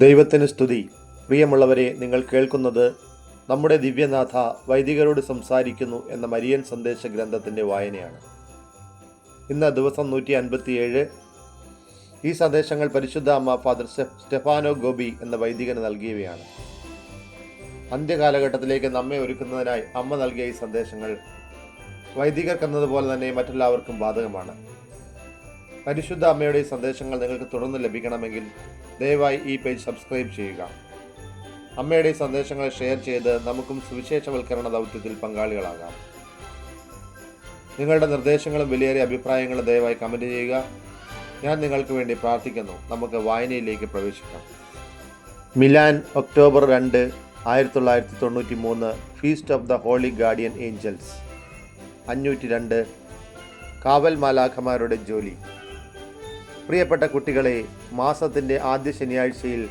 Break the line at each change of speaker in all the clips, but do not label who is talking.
ദൈവത്തിന് സ്തുതി. പ്രിയമുള്ളവരെ, നിങ്ങൾ കേൾക്കുന്നത് നമ്മുടെ ദിവ്യനാഥ വൈദികരോട് സംസാരിക്കുന്നു എന്ന മരിയൻ സന്ദേശ ഗ്രന്ഥത്തിൻ്റെ വായനയാണ്. ഇന്ന് ദിവസം 157. ഈ സന്ദേശങ്ങൾ പരിശുദ്ധ അമ്മ ഫാദർ സ്റ്റെഫാനോ ഗോബി എന്ന വൈദികന് നൽകിയവയാണ്. അന്ത്യകാലഘട്ടത്തിലേക്ക് നമ്മെ ഒരുക്കുന്നതിനായി അമ്മ നൽകിയ ഈ സന്ദേശങ്ങൾ വൈദികർക്കെന്നതുപോലെ തന്നെ മറ്റെല്ലാവർക്കും ബാധകമാണ്. പരിശുദ്ധ അമ്മയുടെ ഈ സന്ദേശങ്ങൾ നിങ്ങൾക്ക് തുടർന്ന് ലഭിക്കണമെങ്കിൽ ദയവായി ഈ പേജ് സബ്സ്ക്രൈബ് ചെയ്യുക. അമ്മയുടെ ഈ സന്ദേശങ്ങൾ ഷെയർ ചെയ്ത് നമുക്കും സുവിശേഷവൽക്കരണ ദൗത്യത്തിൽ പങ്കാളികളാകാം. നിങ്ങളുടെ നിർദ്ദേശങ്ങളും വിലയേറിയ അഭിപ്രായങ്ങളും ദയവായി കമൻറ്റ് ചെയ്യുക. ഞാൻ നിങ്ങൾക്ക് വേണ്ടി പ്രാർത്ഥിക്കുന്നു. നമുക്ക് വായനയിലേക്ക് പ്രവേശിക്കാം. Milan, October 2, 1993. Feast of the holy guardian angels. 502. കാവൽ മാലാഖമാരുടെ ജോലി. പ്രിയപ്പെട്ട കുട്ടികളെ, മാസത്തിൻ്റെ ആദ്യ ശനിയാഴ്ചയിൽ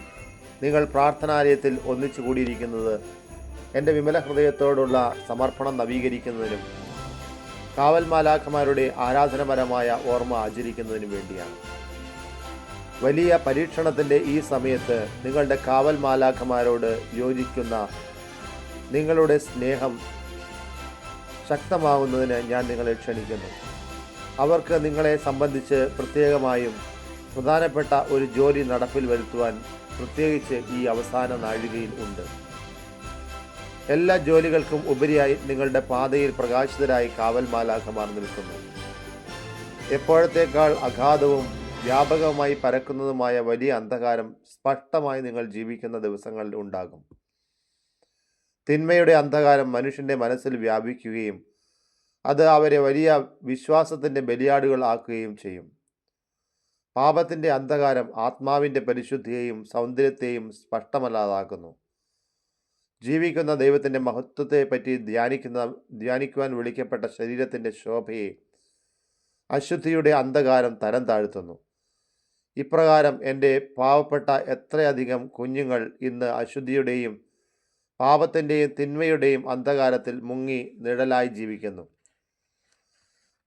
നിങ്ങൾ പ്രാർത്ഥനാലയത്തിൽ ഒന്നിച്ചു കൂടിയിരിക്കുന്നത് എൻ്റെ വിമല ഹൃദയത്തോടുള്ള സമർപ്പണം നവീകരിക്കുന്നതിനും കാവൽ മാലാഖമാരുടെ ആരാധനപരമായ ഓർമ്മ ആചരിക്കുന്നതിനും വേണ്ടിയാണ്. വലിയ പരീക്ഷണത്തിൻ്റെ ഈ സമയത്ത് നിങ്ങളുടെ കാവൽ മാലാഖമാരോട് യോജിക്കുന്ന നിങ്ങളുടെ സ്നേഹം ശക്തമാവുന്നതിന് ഞാൻ നിങ്ങളെ ക്ഷണിക്കുന്നു. അവർക്ക് നിങ്ങളെ സംബന്ധിച്ച് പ്രത്യേകമായും പ്രധാനപ്പെട്ട ഒരു ജോലി നടപ്പിൽ വരുത്തുവാൻ പ്രത്യേകിച്ച് ഈ അവസാന നാഴികയിൽ ഉണ്ട്. എല്ലാ ജോലികൾക്കും ഉപരിയായി നിങ്ങളുടെ പാതയിൽ പ്രകാശിതരായി കാവൽ മാലാഖമാർ നിൽക്കുന്നു. എപ്പോഴത്തേക്കാൾ അഗാധവും വ്യാപകമായി പരക്കുന്നതുമായ വലിയ അന്ധകാരം സ്പഷ്ടമായി നിങ്ങൾ ജീവിക്കുന്ന ദിവസങ്ങളിൽ ഉണ്ടാകും. തിന്മയുടെ അന്ധകാരം മനുഷ്യൻ്റെ മനസ്സിൽ വ്യാപിക്കുകയും അത് അവരെ വലിയ വിശ്വാസത്തിൻ്റെ ബലിയാടുകൾ ആക്കുകയും ചെയ്യും. പാപത്തിൻ്റെ അന്ധകാരം ആത്മാവിൻ്റെ പരിശുദ്ധിയെയും സൗന്ദര്യത്തെയും സ്പഷ്ടമല്ലാതാക്കുന്നു. ജീവിക്കുന്ന ദൈവത്തിൻ്റെ മഹത്വത്തെപ്പറ്റി ധ്യാനിക്കുവാൻ വിളിക്കപ്പെട്ട ശരീരത്തിൻ്റെ ശോഭയെ അശുദ്ധിയുടെ അന്ധകാരം തരം താഴ്ത്തുന്നു. ഇപ്രകാരം എൻ്റെ പാവപ്പെട്ട എത്രയധികം കുഞ്ഞുങ്ങൾ ഇന്ന് അശുദ്ധിയുടെയും പാപത്തിൻ്റെയും തിന്മയുടെയും അന്ധകാരത്തിൽ മുങ്ങി നിഴലായി ജീവിക്കുന്നു.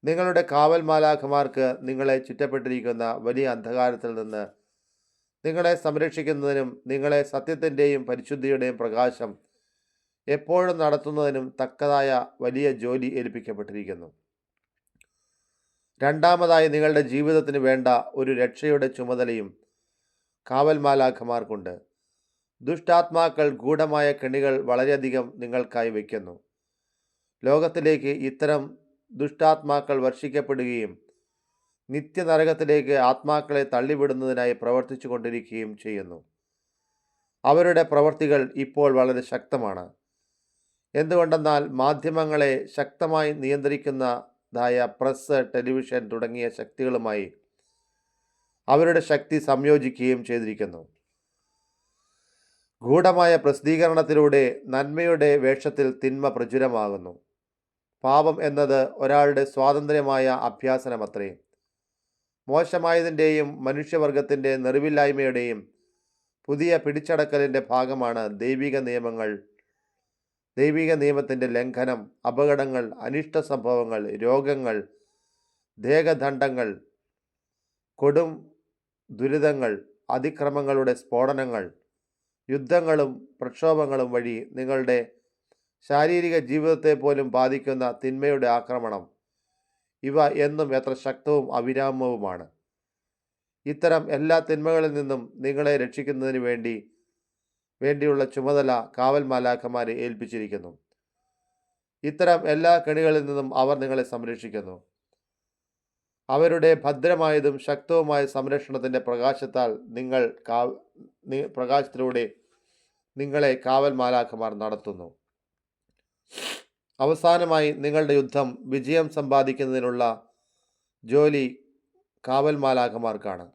നിങ്ങളുടെ കാവൽ മാലാഖമാർക്ക് നിങ്ങളെ ചുറ്റപ്പെട്ടിരിക്കുന്ന വലിയ അന്ധകാരത്തിൽ നിന്ന് നിങ്ങളെ സംരക്ഷിക്കുന്നതിനും നിങ്ങളെ സത്യത്തിൻ്റെയും പരിശുദ്ധിയുടെയും പ്രകാശം എപ്പോഴും നടത്തുന്നതിനും തക്കതായ വലിയ ജോലി ഏൽപ്പിക്കപ്പെട്ടിരിക്കുന്നു. രണ്ടാമതായി, നിങ്ങളുടെ ജീവിതത്തിന് വേണ്ട ഒരു രക്ഷയുടെ ചുമതലയും കാവൽ മാലാഖമാർക്കുണ്ട്. ദുഷ്ടാത്മാക്കൾ ഗൂഢമായ കെണികൾ വളരെയധികം നിങ്ങൾക്കായി വയ്ക്കുന്നു. ലോകത്തിലേക്ക് ഇത്തരം ദുഷ്ടാത്മാക്കൾ വർഷിക്കപ്പെടുകയും നിത്യനരകത്തിലേക്ക് ആത്മാക്കളെ തള്ളിവിടുന്നതിനായി പ്രവർത്തിച്ചു കൊണ്ടിരിക്കുകയും ചെയ്യുന്നു. അവരുടെ പ്രവർത്തികൾ ഇപ്പോൾ വളരെ ശക്തമാണ്. എന്തുകൊണ്ടെന്നാൽ മാധ്യമങ്ങളെ ശക്തമായി നിയന്ത്രിക്കുന്നതായ പ്രസ്, ടെലിവിഷൻ തുടങ്ങിയ ശക്തികളുമായി അവരുടെ ശക്തി സംയോജിക്കുകയും ചെയ്തിരിക്കുന്നു. ഗൂഢമായ പ്രസിദ്ധീകരണത്തിലൂടെ നന്മയുടെ വേഷത്തിൽ തിന്മ പ്രചുരമാകുന്നു. പാപം എന്നത് ഒരാളുടെ സ്വാതന്ത്ര്യമായ അഭ്യാസനമത്രേ. മോശമായതിൻ്റെയും മനുഷ്യവർഗത്തിൻ്റെ നെറിവില്ലായ്മയുടെയും പുതിയ പിടിച്ചടക്കലിൻ്റെ ഭാഗമാണ് ദൈവിക നിയമത്തിൻ്റെ ലംഘനം, അപകടങ്ങൾ, അനിഷ്ട സംഭവങ്ങൾ, രോഗങ്ങൾ, ദേഹദണ്ഡങ്ങൾ, കൊടും ദുരിതങ്ങൾ, അതിക്രമങ്ങളുടെ സ്ഫോടനങ്ങൾ, യുദ്ധങ്ങളും പ്രക്ഷോഭങ്ങളും വഴി നിങ്ങളുടെ ശാരീരിക ജീവിതത്തെ പോലും ബാധിക്കുന്ന തിന്മയുടെ ആക്രമണം. ഇവ എന്നും എത്ര ശക്തവും അവിരാമവുമാണ്. ഇത്തരം എല്ലാ തിന്മകളിൽ നിന്നും നിങ്ങളെ രക്ഷിക്കുന്നതിന് വേണ്ടിയുള്ള ചുമതല കാവൽ മാലാഖമാരെ ഏൽപ്പിച്ചിരിക്കുന്നു. ഇത്തരം എല്ലാ കെണികളിൽ നിന്നും അവർ നിങ്ങളെ സംരക്ഷിക്കുന്നു. അവരുടെ ഭദ്രമായതും ശക്തവുമായ സംരക്ഷണത്തിൻ്റെ പ്രകാശത്തിലൂടെ നിങ്ങളെ കാവൽ മാലാഖമാർ നടത്തുന്നു. അവസാനമായി, നിങ്ങളുടെ യുദ്ധം വിജയം സമ്പാദിക്കുന്നതിനുള്ള ജോലി കാവൽ മാലാഖമാർക്കാണ്.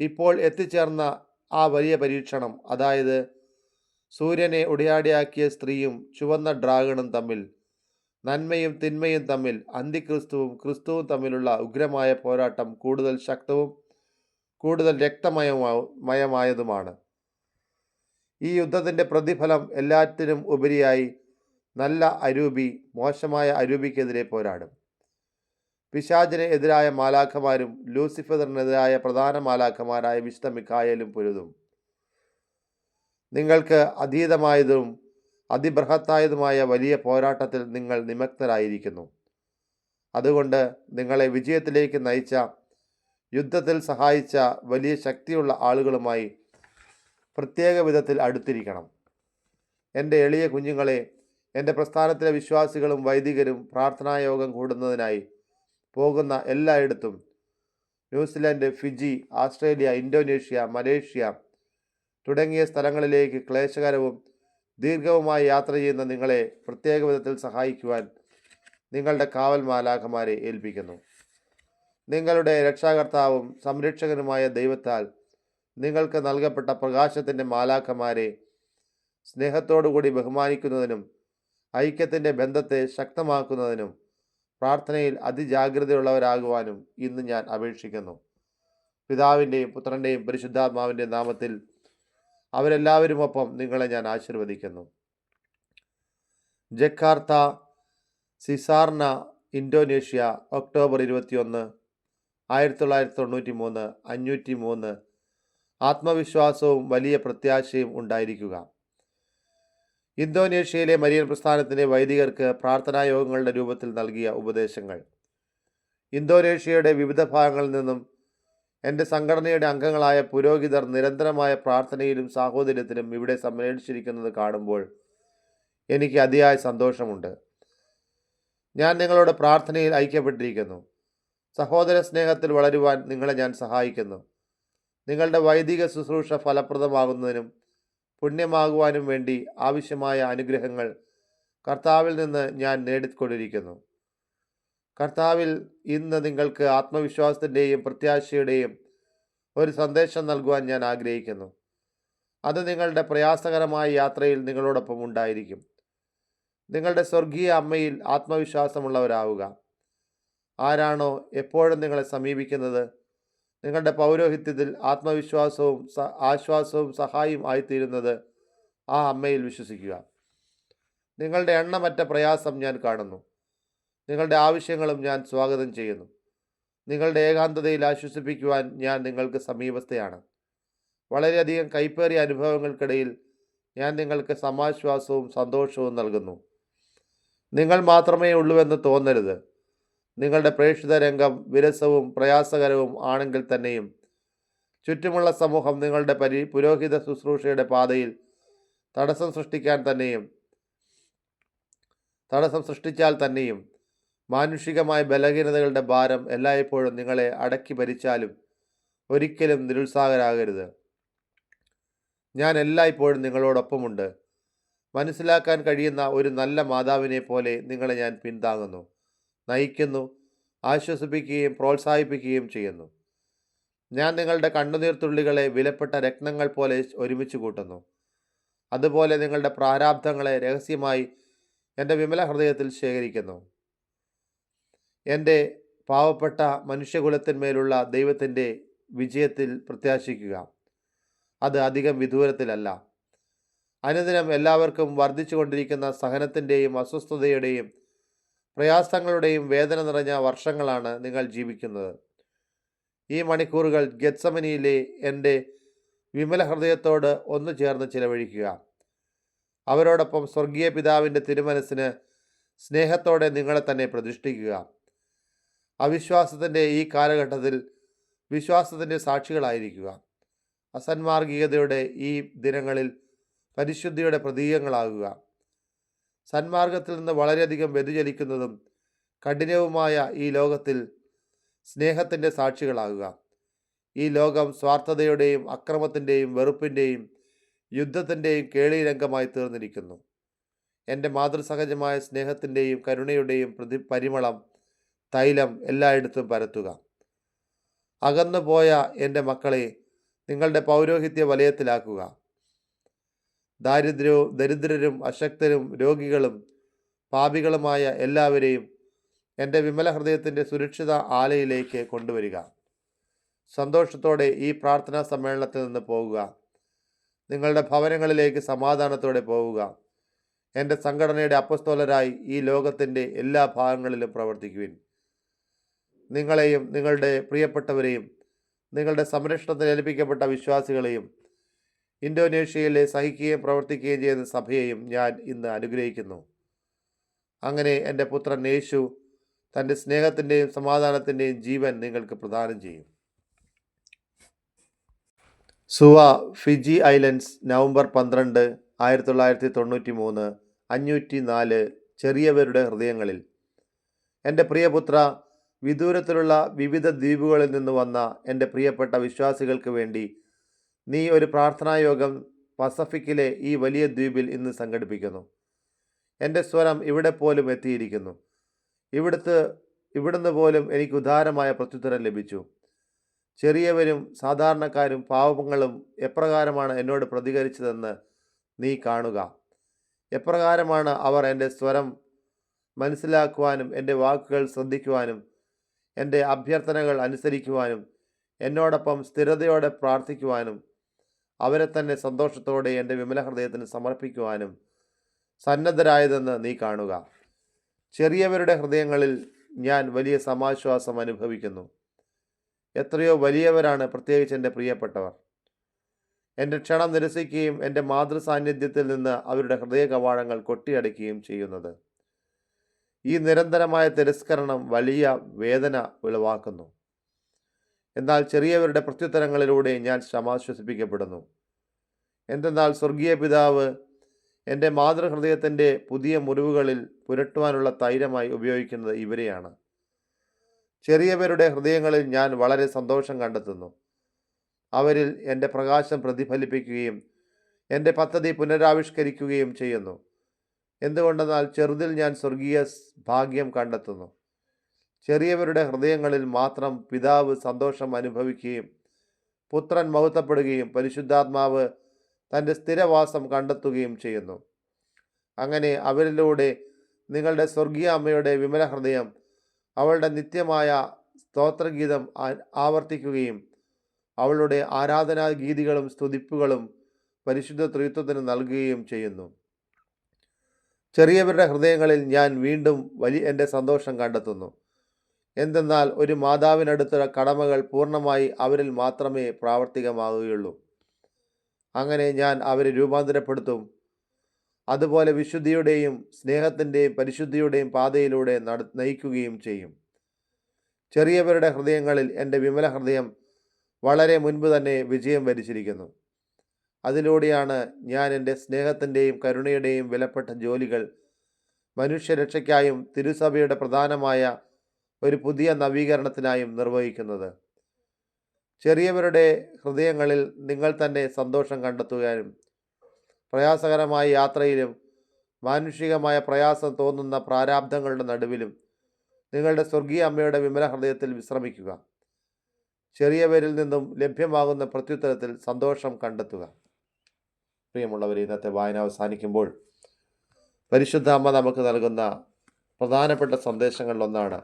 ഇപ്പോൾ എത്തിച്ചേർന്ന ആ വലിയ പരീക്ഷണം, അതായത് സൂര്യനെ ഉടയാടിയാക്കിയ സ്ത്രീയും ചുവന്ന ഡ്രാഗണും തമ്മിൽ, നന്മയും തിന്മയും തമ്മിൽ, അന്തിക്രിസ്തുവും ക്രിസ്തുവും തമ്മിലുള്ള ഉഗ്രമായ പോരാട്ടം കൂടുതൽ ശക്തവും കൂടുതൽ രക്തമയമായതുമാണ്. ഈ യുദ്ധത്തിൻ്റെ പ്രതിഫലം എല്ലാറ്റിനും ഉപരിയായി നല്ല അരൂപി മോശമായ അരൂപിക്കെതിരെ പോരാടും. പിശാചിന് എതിരായ മാലാഖമാരും ലൂസിഫറിനെതിരായ പ്രധാന മാലാഖമാരായ വിശുദ്ധ മിഖായേലും പൊരുതും. നിങ്ങൾക്ക് അതീതമായതും അതിബൃഹത്തായതുമായ വലിയ പോരാട്ടത്തിൽ നിങ്ങൾ നിമഗ്നരായിരിക്കുന്നു. അതുകൊണ്ട് നിങ്ങളെ വിജയത്തിലേക്ക് നയിച്ച, യുദ്ധത്തിൽ സഹായിച്ച വലിയ ശക്തിയുള്ള ആളുകളുമായി പ്രത്യേക വിധത്തിൽ അടുത്തിരിക്കണം. എൻ്റെ എളിയ കുഞ്ഞുങ്ങളെ, എൻ്റെ പ്രസ്ഥാനത്തിലെ വിശ്വാസികളും വൈദികരും പ്രാർത്ഥനായോഗം കൂടുന്നതിനായി പോകുന്ന എല്ലായിടത്തും, New Zealand, Fiji, Australia, Indonesia, Malaysia തുടങ്ങിയ സ്ഥലങ്ങളിലേക്ക് ക്ലേശകരവും ദീർഘവുമായി യാത്ര ചെയ്യുന്ന നിങ്ങളെ പ്രത്യേക വിധത്തിൽ സഹായിക്കുവാൻ നിങ്ങളുടെ കാവൽ മാലാഖമാരെ ഏൽപ്പിക്കുന്നു. നിങ്ങളുടെ രക്ഷാകർത്താവും സംരക്ഷകനുമായ ദൈവത്താൽ നിങ്ങൾക്ക് നൽകപ്പെട്ട പ്രകാശത്തിൻ്റെ മാലാഖമാരെ സ്നേഹത്തോടുകൂടി ബഹുമാനിക്കുന്നതിനും ഐക്യത്തിൻ്റെ ബന്ധത്തെ ശക്തമാക്കുന്നതിനും പ്രാർത്ഥനയിൽ അതിജാഗ്രതയുള്ളവരാകുവാനും ഇന്ന് ഞാൻ അപേക്ഷിക്കുന്നു. പിതാവിൻ്റെയും പുത്രൻ്റെയും പരിശുദ്ധാത്മാവിൻ്റെയും നാമത്തിൽ അവരെല്ലാവരുമൊപ്പം നിങ്ങളെ ഞാൻ ആശീർവദിക്കുന്നു. ജക്കാർത്ത, സിസാർന, ഇന്തോനേഷ്യ, ഒക്ടോബർ 21, 1993, 503. ആത്മവിശ്വാസവും വലിയ പ്രത്യാശയും ഉണ്ടായിരിക്കുക. ഇന്തോനേഷ്യയിലെ മരിയൻ പ്രസ്ഥാനത്തിൻ്റെ വൈദികർക്ക് പ്രാർത്ഥനായോഗങ്ങളുടെ രൂപത്തിൽ നൽകിയ ഉപദേശങ്ങൾ. ഇന്തോനേഷ്യയുടെ വിവിധ ഭാഗങ്ങളിൽ നിന്നും എൻ്റെ സംഘടനയുടെ അംഗങ്ങളായ പുരോഹിതർ നിരന്തരമായ പ്രാർത്ഥനയിലും സാഹോദര്യത്തിലും ഇവിടെ സമ്മേളിച്ചിരിക്കുന്നത് കാണുമ്പോൾ എനിക്ക് അതിയായ സന്തോഷമുണ്ട്. ഞാൻ നിങ്ങളുടെ പ്രാർത്ഥനയിൽ ഐക്യപ്പെട്ടിരിക്കുന്നു. സഹോദര സ്നേഹത്തിൽ വളരുവാൻ നിങ്ങളെ ഞാൻ സഹായിക്കുന്നു. നിങ്ങളുടെ വൈദിക ശുശ്രൂഷ ഫലപ്രദമാകുന്നതിനും പുണ്യമാകുവാനും വേണ്ടി ആവശ്യമായ അനുഗ്രഹങ്ങൾ കർത്താവിൽ നിന്ന് ഞാൻ നേടിക്കൊണ്ടിരിക്കുന്നു. കർത്താവിൽ ഇന്ന് നിങ്ങൾക്ക് ആത്മവിശ്വാസത്തിൻ്റെയും പ്രത്യാശയുടെയും ഒരു സന്ദേശം നൽകുവാൻ ഞാൻ ആഗ്രഹിക്കുന്നു. അത് നിങ്ങളുടെ പ്രയാസകരമായ യാത്രയിൽ നിങ്ങളോടൊപ്പം ഉണ്ടായിരിക്കും. നിങ്ങളുടെ സ്വർഗീയ അമ്മയിൽ ആത്മവിശ്വാസമുള്ളവരാവുക. ആരാണോ എപ്പോഴും നിങ്ങളെ സമീപിക്കുന്നത്, നിങ്ങളുടെ പൗരോഹിത്യത്തിൽ ആത്മവിശ്വാസവും ആശ്വാസവും സഹായവും ആയിത്തീരുന്നത് ആ അമ്മയിൽ വിശ്വസിക്കുക. നിങ്ങളുടെ എണ്ണമറ്റ പ്രയാസം ഞാൻ കാണുന്നു. നിങ്ങളുടെ ആവശ്യങ്ങളും ഞാൻ സ്വാഗതം ചെയ്യുന്നു. നിങ്ങളുടെ ഏകാന്തതയിൽ ആശ്വസിപ്പിക്കുവാൻ ഞാൻ നിങ്ങൾക്ക് സമീപസ്ഥയാണ്. വളരെയധികം കൈപ്പേറിയ അനുഭവങ്ങൾക്കിടയിൽ ഞാൻ നിങ്ങൾക്ക് സമാശ്വാസവും സന്തോഷവും നൽകുന്നു. നിങ്ങൾ മാത്രമേ ഉള്ളുവെന്ന് തോന്നരുത്. നിങ്ങളുടെ പ്രേക്ഷിത രംഗം വിരസവും പ്രയാസകരവും ആണെങ്കിൽ തന്നെയും ചുറ്റുമുള്ള സമൂഹം നിങ്ങളുടെ പുരോഹിത ശുശ്രൂഷയുടെ പാതയിൽ തടസ്സം സൃഷ്ടിച്ചാൽ തന്നെയും മാനുഷികമായ ബലഹീനതകളുടെ ഭാരം എല്ലായ്പ്പോഴും നിങ്ങളെ അടക്കി ഭരിച്ചാലും ഒരിക്കലും നിരുത്സാഹരാകരുത്. ഞാൻ എല്ലായ്പ്പോഴും നിങ്ങളോടൊപ്പമുണ്ട്. മനസ്സിലാക്കാൻ കഴിയുന്ന ഒരു നല്ല മാതാവിനെ പോലെ നിങ്ങളെ ഞാൻ പിന്താങ്ങുന്നു, നയിക്കുന്നു, ആശ്വസിപ്പിക്കുകയും പ്രോത്സാഹിപ്പിക്കുകയും ചെയ്യുന്നു. ഞാൻ നിങ്ങളുടെ കണ്ണുനീർത്തുള്ളികളെ വിലപ്പെട്ട രത്നങ്ങൾ പോലെ ഒരുമിച്ച് കൂട്ടുന്നു. അതുപോലെ നിങ്ങളുടെ പ്രാരാബ്ധങ്ങളെ രഹസ്യമായി എൻ്റെ വിമല ഹൃദയത്തിൽ ശേഖരിക്കുന്നു. എൻ്റെ പാവപ്പെട്ട മനുഷ്യകുലത്തിന്മേലുള്ള ദൈവത്തിൻ്റെ വിജയത്തിൽ പ്രത്യാശിക്കുക. അത് അധികം വിദൂരത്തിലല്ല. അനുദിനം എല്ലാവർക്കും വർദ്ധിച്ചു കൊണ്ടിരിക്കുന്ന സഹനത്തിൻ്റെയും അസ്വസ്ഥതയുടെയും പ്രയാസങ്ങളുടെയും വേദന നിറഞ്ഞ വർഷങ്ങളാണ് നിങ്ങൾ ജീവിക്കുന്നത്. ഈ മണിക്കൂറുകൾ ഗെത്സമനിയിലെ എൻ്റെ വിമല ഹൃദയത്തോട് ഒന്നു ചേർന്ന് ചിലവഴിക്കുക. അവരോടൊപ്പം സ്വർഗീയ പിതാവിൻ്റെ തിരുമനസ്സിന് സ്നേഹത്തോടെ നിങ്ങളെ തന്നെ പ്രതിഷ്ഠിക്കുക. അവിശ്വാസത്തിൻ്റെ ഈ കാലഘട്ടത്തിൽ വിശ്വാസത്തിൻ്റെ സാക്ഷികളായിരിക്കുക. അസന്മാർഗികതയുടെ ഈ ദിനങ്ങളിൽ പരിശുദ്ധിയുടെ പ്രതീകങ്ങളാകുക. സന്മാർഗത്തിൽ നിന്ന് വളരെയധികം വ്യതിചലിക്കുന്നതും കഠിനവുമായ ഈ ലോകത്തിൽ സ്നേഹത്തിൻ്റെ സാക്ഷികളാകുക. ഈ ലോകം സ്വാർത്ഥതയുടെയും അക്രമത്തിൻ്റെയും വെറുപ്പിൻ്റെയും യുദ്ധത്തിൻ്റെയും കേളീരംഗമായി തീർന്നിരിക്കുന്നു. എൻ്റെ മാതൃസഹജമായ സ്നേഹത്തിൻ്റെയും കരുണയുടെയും പരിമളം തൈലം എല്ലായിടത്തും പരത്തുക. അകന്നുപോയ എൻ്റെ മക്കളെ നിങ്ങളുടെ പൗരോഹിത്യ വലയത്തിലാക്കുക. ദരിദ്രരും അശക്തരും രോഗികളും പാപികളുമായ എല്ലാവരെയും എൻ്റെ വിമല ഹൃദയത്തിൻ്റെ സുരക്ഷിത ആലയിലേക്ക് കൊണ്ടുവരിക. സന്തോഷത്തോടെ ഈ പ്രാർത്ഥനാ സമ്മേളനത്തിൽ നിന്ന് പോകുക. നിങ്ങളുടെ ഭവനങ്ങളിലേക്ക് സമാധാനത്തോടെ പോവുക. എൻ്റെ സംഘടനയുടെ അപ്പസ്തോലരായി ഈ ലോകത്തിൻ്റെ എല്ലാ ഭാഗങ്ങളിലും പ്രവർത്തിക്കുവിൻ. നിങ്ങളെയും നിങ്ങളുടെ പ്രിയപ്പെട്ടവരെയും നിങ്ങളുടെ സംരക്ഷണത്തിന് ഏൽപ്പിക്കപ്പെട്ട വിശ്വാസികളെയും ഇന്തോനേഷ്യയിലെ സഹിക്കുകയും പ്രവർത്തിക്കുകയും ചെയ്യുന്ന സഭയെയും ഞാൻ ഇന്ന് അനുഗ്രഹിക്കുന്നു. അങ്ങനെ എൻ്റെ പുത്രൻ യേശു തൻ്റെ സ്നേഹത്തിൻ്റെയും സമാധാനത്തിൻ്റെയും ജീവൻ നിങ്ങൾക്ക് പ്രദാനം ചെയ്യും. സുവ, ഫിജി ഐലൻഡ്സ്, നവംബർ 12, 1993, 504. ചെറിയവരുടെ ഹൃദയങ്ങളിൽ. എൻ്റെ പ്രിയപുത്ര, വിദൂരത്തിലുള്ള വിവിധ ദ്വീപുകളിൽ നിന്ന് വന്ന എൻ്റെ പ്രിയപ്പെട്ട വിശ്വാസികൾക്ക് വേണ്ടി നീ ഒരു പ്രാർത്ഥനായോഗം പസഫിക്കിലെ ഈ വലിയ ദ്വീപിൽ ഇന്ന് സംഘടിപ്പിക്കുന്നു. എൻ്റെ സ്വരം ഇവിടെ പോലും എത്തിയിരിക്കുന്നു. ഇവിടുന്ന് പോലും എനിക്ക് ഉദാരമായ പ്രത്യുത്തരം ലഭിച്ചു. ചെറിയവരും സാധാരണക്കാരും പാവങ്ങളും എപ്രകാരമാണ് എന്നോട് പ്രതികരിച്ചതെന്ന് നീ കാണുക. എപ്രകാരമാണ് അവർ എൻ്റെ സ്വരം മനസ്സിലാക്കുവാനും എൻ്റെ വാക്കുകൾ ശ്രദ്ധിക്കുവാനും എൻ്റെ അഭ്യർത്ഥനകൾ അനുസരിക്കുവാനും എന്നോടൊപ്പം സ്ഥിരതയോടെ പ്രാർത്ഥിക്കുവാനും അവരെ തന്നെ സന്തോഷത്തോടെ എൻ്റെ വിമല ഹൃദയത്തിന് സമർപ്പിക്കുവാനും സന്നദ്ധരായതെന്ന് നീ കാണുക. ചെറിയവരുടെ ഹൃദയങ്ങളിൽ ഞാൻ വലിയ സമാശ്വാസം അനുഭവിക്കുന്നു. എത്രയോ വലിയവരാണ് പ്രത്യേകിച്ച് എൻ്റെ പ്രിയപ്പെട്ടവർ എൻ്റെ ക്ഷണം നിരസിക്കുകയും എൻ്റെ മാതൃസാന്നിധ്യത്തിൽ നിന്ന് അവരുടെ ഹൃദയ കവാടങ്ങൾ കൊട്ടിയടയ്ക്കുകയും ചെയ്യുന്നത്. ഈ നിരന്തരമായ തിരസ്കരണം വലിയ വേദന ഉളവാക്കുന്നു. എന്നാൽ ചെറിയവരുടെ പ്രത്യുത്തരങ്ങളിലൂടെ ഞാൻ സമാശ്വസിപ്പിക്കപ്പെടുന്നു. എന്തെന്നാൽ സ്വർഗീയ പിതാവ് എൻ്റെ മാതൃഹൃദയത്തിൻ്റെ പുതിയ മുറിവുകളിൽ പുരട്ടുവാനുള്ള തൈലമായി ഉപയോഗിക്കുന്നത് ഇവരെയാണ്. ചെറിയവരുടെ ഹൃദയങ്ങളിൽ ഞാൻ വളരെ സന്തോഷം കണ്ടെത്തുന്നു. അവരിൽ എൻ്റെ പ്രകാശം പ്രതിഫലിപ്പിക്കുകയും എൻ്റെ പദ്ധതി പുനരാവിഷ്കരിക്കുകയും ചെയ്യുന്നു. എന്തുകൊണ്ടെന്നാൽ ചെറുതിൽ ഞാൻ സ്വർഗീയ ഭാഗ്യം കണ്ടെത്തുന്നു. ചെറിയവരുടെ ഹൃദയങ്ങളിൽ മാത്രം പിതാവ് സന്തോഷം അനുഭവിക്കുകയും പുത്രൻ മഹത്വപ്പെടുകയും പരിശുദ്ധാത്മാവ് തൻ്റെ സ്ഥിരവാസം കണ്ടെത്തുകയും ചെയ്യുന്നു. അങ്ങനെ അവരിലൂടെ നിങ്ങളുടെ സ്വർഗീയ അമ്മയുടെ വിമല ഹൃദയം അവളുടെ നിത്യമായ സ്തോത്രഗീതം ആവർത്തിക്കുകയും അവളുടെ ആരാധനാ ഗീതികളും സ്തുതിപ്പുകളും പരിശുദ്ധ ത്രിത്വത്തിന് നൽകുകയും ചെയ്യുന്നു. ചെറിയവരുടെ ഹൃദയങ്ങളിൽ ഞാൻ വീണ്ടും എൻ്റെ സന്തോഷം കണ്ടെത്തുന്നു. എന്തെന്നാൽ ഒരു മാതാവിനടുത്തുള്ള കടമകൾ പൂർണ്ണമായി അവരിൽ മാത്രമേ പ്രാവർത്തികമാകുകയുള്ളൂ. അങ്ങനെ ഞാൻ അവരെ രൂപാന്തരപ്പെടുത്തും. അതുപോലെ വിശുദ്ധിയുടെയും സ്നേഹത്തിൻ്റെയും പരിശുദ്ധിയുടെയും പാതയിലൂടെ നയിക്കുകയും ചെയ്യും. ചെറിയവരുടെ ഹൃദയങ്ങളിൽ എൻ്റെ വിമല ഹൃദയം വളരെ മുൻപ് തന്നെ വിജയം വരിച്ചിരിക്കുന്നു. അതിലൂടെയാണ് ഞാൻ എൻ്റെ സ്നേഹത്തിൻ്റെയും കരുണയുടെയും വിലപ്പെട്ട ജോലികൾ മനുഷ്യരക്ഷയ്ക്കായും തിരുസഭയുടെ പ്രധാനമായ ഒരു പുതിയ നവീകരണത്തിനായും നിർവഹിക്കുന്നത്. ചെറിയവരുടെ ഹൃദയങ്ങളിൽ നിങ്ങൾ തന്നെ സന്തോഷം കണ്ടെത്തുവാനും പ്രയാസകരമായ യാത്രയിലും മാനുഷികമായ പ്രയാസം തോന്നുന്ന പ്രാരാബ്ധങ്ങളുടെ നടുവിലും നിങ്ങളുടെ സ്വർഗീയ അമ്മയുടെ വിമല ഹൃദയത്തിൽ വിശ്രമിക്കുക. ചെറിയവരിൽ നിന്നും ലഭ്യമാകുന്ന പ്രത്യുത്തരത്തിൽ സന്തോഷം കണ്ടെത്തുക. പ്രിയമുള്ളവർ, ഇന്നത്തെ വായന അവസാനിക്കുമ്പോൾ പരിശുദ്ധ അമ്മ നമുക്ക് നൽകുന്ന പ്രധാനപ്പെട്ട സന്ദേശങ്ങളിലൊന്നാണ്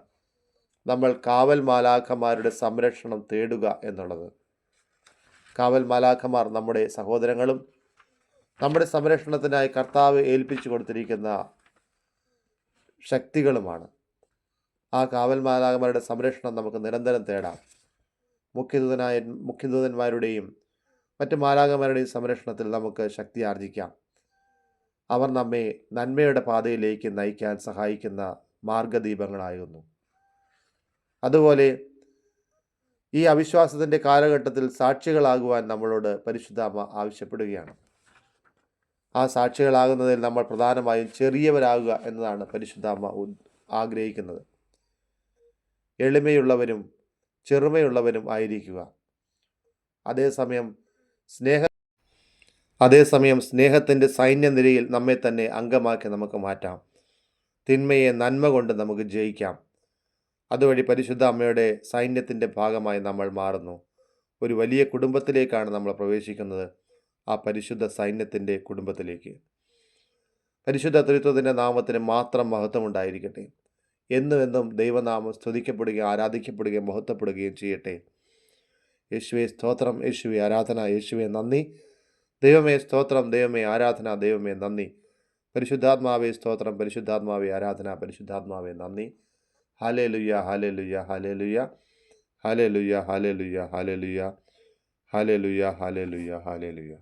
നമ്മൾ കാവൽ മാലാഖമാരുടെ സംരക്ഷണം തേടുക എന്നുള്ളത്. കാവൽ മാലാഖമാർ നമ്മുടെ സഹോദരങ്ങളും നമ്മുടെ സംരക്ഷണത്തിനായി കർത്താവ് ഏൽപ്പിച്ചു കൊടുത്തിരിക്കുന്ന ശക്തികളുമാണ്. ആ കാവൽ മാലാഖമാരുടെ സംരക്ഷണം നമുക്ക് നിരന്തരം തേടാം. മുഖ്യദൂതന്മാരുടെയും മറ്റ് മാലാഖമാരുടെയും സംരക്ഷണത്തിൽ നമുക്ക് ശക്തി ആർജിക്കാം. അവർ നമ്മെ നന്മയുടെ പാതയിലേക്ക് നയിക്കാൻ സഹായിക്കുന്ന മാർഗദീപങ്ങളായിരുന്നു. അതുപോലെ ഈ അവിശ്വാസത്തിൻ്റെ കാലഘട്ടത്തിൽ സാക്ഷികളാകുവാൻ നമ്മളോട് പരിശുദ്ധ അമ്മ ആവശ്യപ്പെടുകയാണ്. ആ സാക്ഷികളാകുന്നതിൽ നമ്മൾ പ്രധാനമായും ചെറിയവരാകുക എന്നതാണ് പരിശുദ്ധ അമ്മ ആഗ്രഹിക്കുന്നത്. എളിമയുള്ളവരും ചെറുമയുള്ളവരും ആയിരിക്കുക. അതേസമയം സ്നേഹത്തിൻ്റെ സൈന്യനിരയിൽ നമ്മെ തന്നെ അംഗമാക്കി നമുക്ക് മാറ്റാം. തിന്മയെ നന്മ കൊണ്ട് നമുക്ക് ജയിക്കാം. അതുവഴി പരിശുദ്ധ അമ്മയുടെ സൈന്യത്തിൻ്റെ ഭാഗമായി നമ്മൾ മാറുന്നു. ഒരു വലിയ കുടുംബത്തിലേക്കാണ് നമ്മൾ പ്രവേശിക്കുന്നത്. ആ പരിശുദ്ധ സൈന്യത്തിൻ്റെ കുടുംബത്തിലേക്ക്. പരിശുദ്ധ ത്രിത്വത്തിൻ്റെ നാമത്തിന് മാത്രം മഹത്വമുണ്ടായിരിക്കട്ടെ. എന്നും ദൈവനാമം സ്തുതിക്കപ്പെടുകയും ആരാധിക്കപ്പെടുകയും മഹത്വപ്പെടുകയും ചെയ്യട്ടെ. യേശുവേ സ്തോത്രം, യേശുവേ ആരാധന, യേശുവേ നന്ദി. ദൈവമേ സ്തോത്രം, ദൈവമേ ആരാധന, ദൈവമേ നന്ദി. പരിശുദ്ധാത്മാവേ സ്തോത്രം, പരിശുദ്ധാത്മാവേ ആരാധന, പരിശുദ്ധാത്മാവേ നന്ദി. Hallelujah, hallelujah, hallelujah, hallelujah, hallelujah, hallelujah, hallelujah, hallelujah, hallelujah.